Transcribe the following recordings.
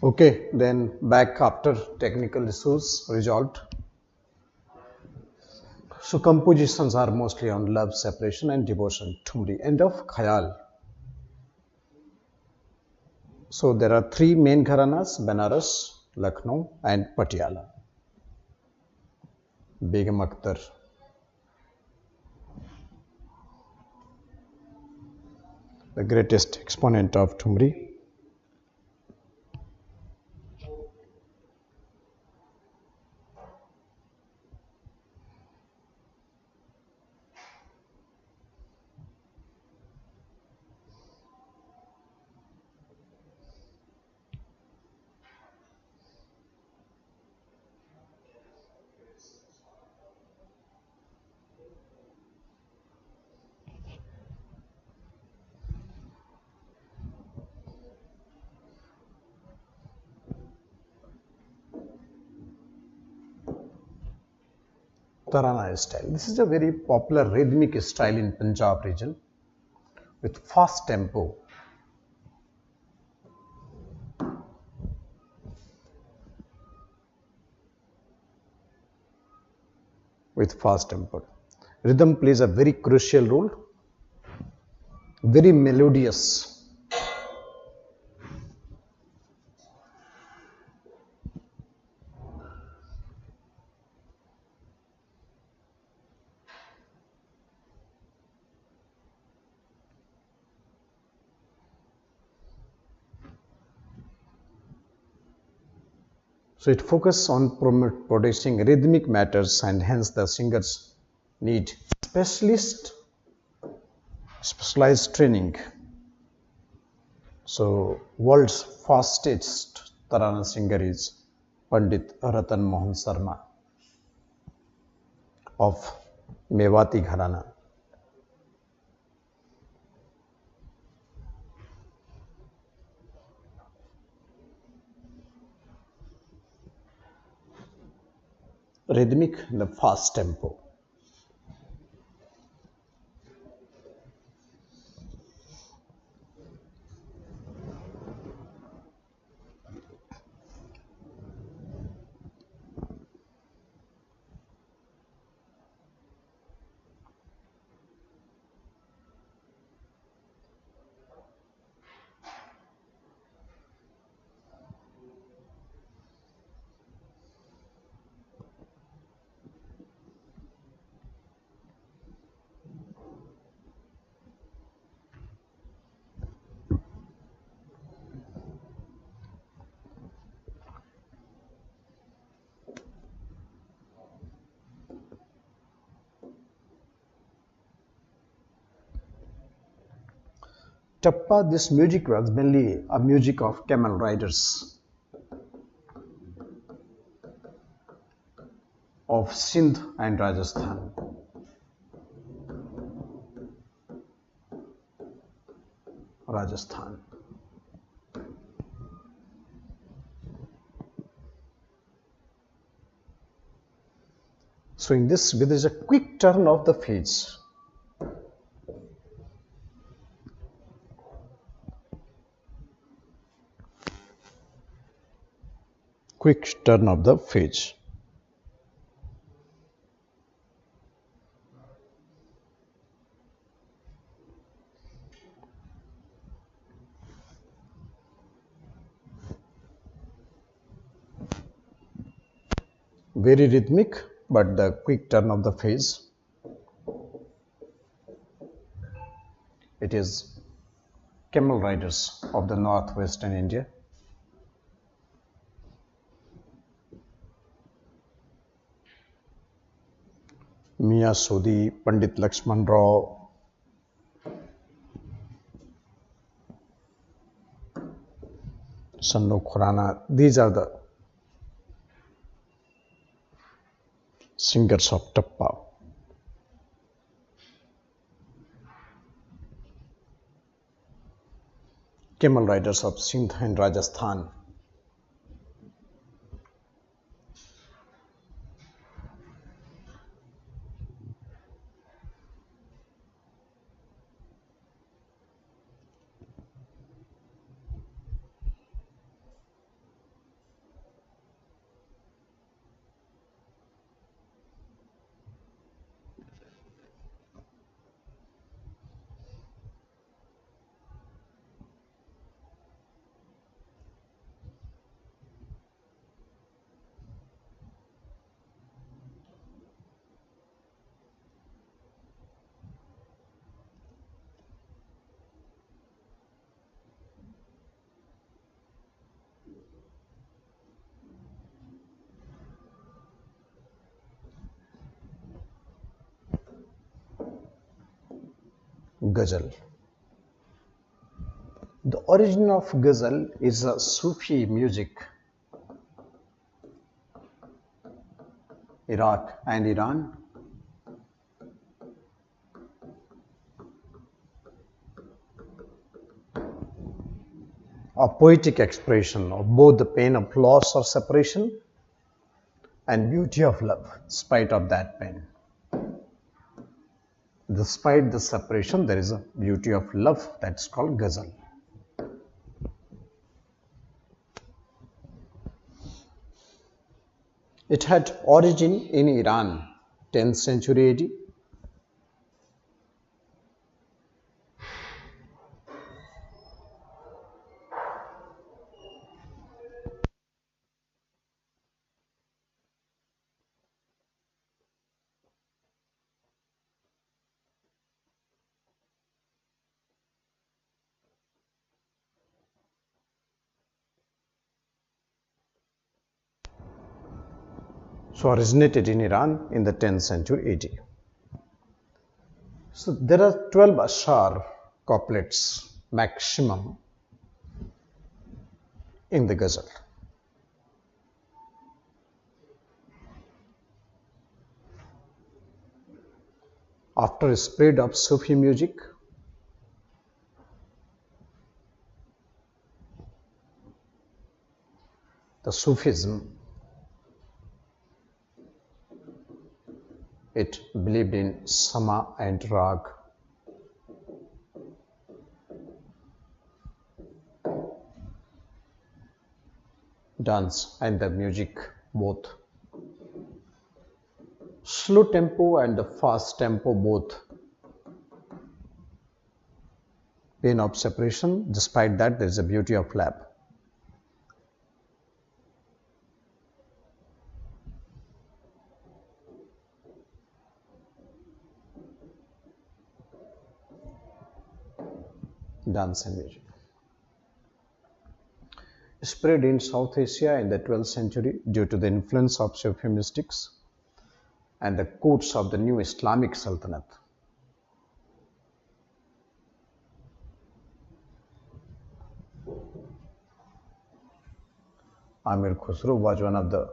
Okay, then back after technical issues resolved. So compositions are mostly on love, separation and devotion. Thumri, end of Khayal. So there are three main gharanas, Banaras, Lucknow and Patiala. Begum Akhtar. The greatest exponent of Thumri. Tarana style. This is a very popular rhythmic style in Punjab region with fast tempo. With fast tempo. Rhythm plays a very crucial role, very melodious. So it focuses on producing rhythmic matters and hence the singers need specialized training. So world's fastest Tarana singer is Pandit Ratan Mohan Sarma of Mewati Gharana. Rhythmic, the fast tempo. Tappa, this music was mainly a music of camel riders of Sindh and Rajasthan. Rajasthan. So in this, there is a quick turn of the page. Quick turn of the page. Very rhythmic, but the quick turn of the page. It is camel riders of the northwestern India. Mia Sodhi, Pandit Lakshman Rao, Sannu Khurana, these are the singers of Tappa. Camel riders of Sindh and Rajasthan. Ghazal. The origin of Ghazal is a Sufi music. Iraq and Iran. A poetic expression of both the pain of loss or separation and beauty of love, spite of that pain. Despite the separation, there is a beauty of love that's called Ghazal. It had origin in Iran, 10th century AD. So originated in Iran in the 10th century AD. So there are 12 ashar couplets maximum in the Ghazal. After a spread of Sufi music, the Sufism, it believed in Sama and Rag. Dance and the music both. Slow tempo and the fast tempo both. Pain of separation, despite that there is a beauty of love. Dance and music. Spread in South Asia in the 12th century due to the influence of Sufi mystics and the courts of the new Islamic Sultanate. Amir Khusro was one of the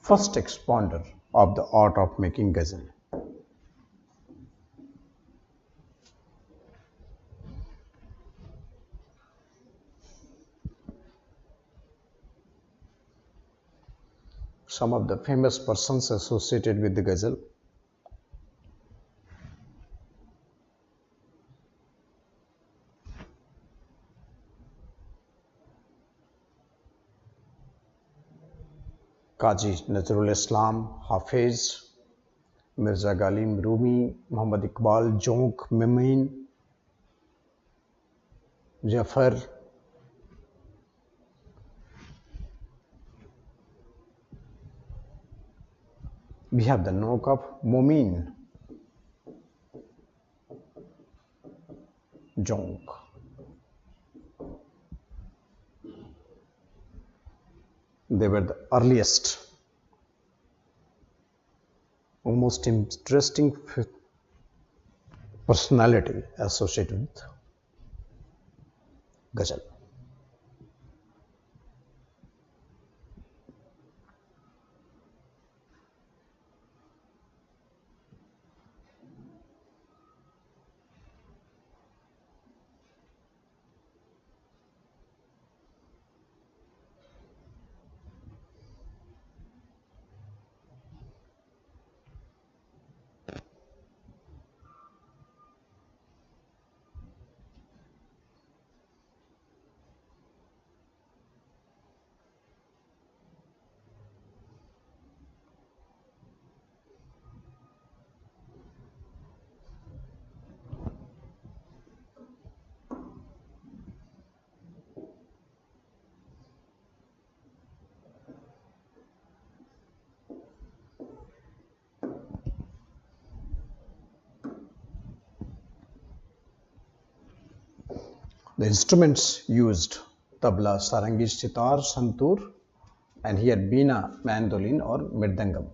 first expounder of the art of making ghazal. Some of the famous persons associated with the ghazal: Qazi Nazrul Islam, Hafiz, Mirza Ghalim Rumi, Muhammad Iqbal, Jonk, Mimin, Jafar, we have the Nok of Momin, Jonk. They were the earliest, most interesting personality associated with ghazal. The instruments used: tabla, sarangi, sitar, santur, and he had veena, mandolin or mridangam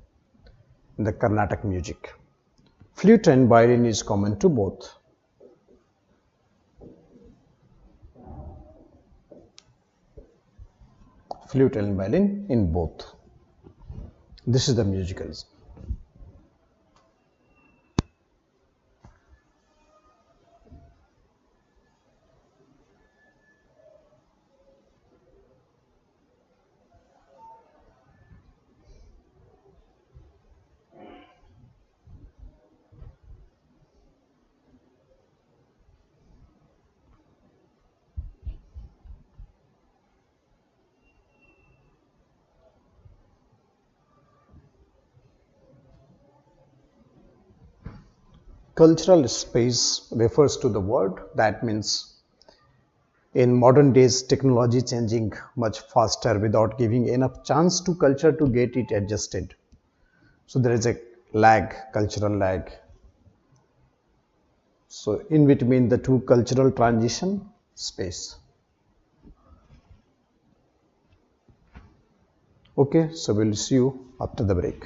in the Carnatic music. Flute and violin is common to both. flute and violin in both. This is the musicals. Cultural space refers to the word. That means in modern days, technology changing much faster without giving enough chance to culture to get it adjusted. So there is a lag, cultural lag. So in between the two cultural transition space. Okay, so we'll see you after the break.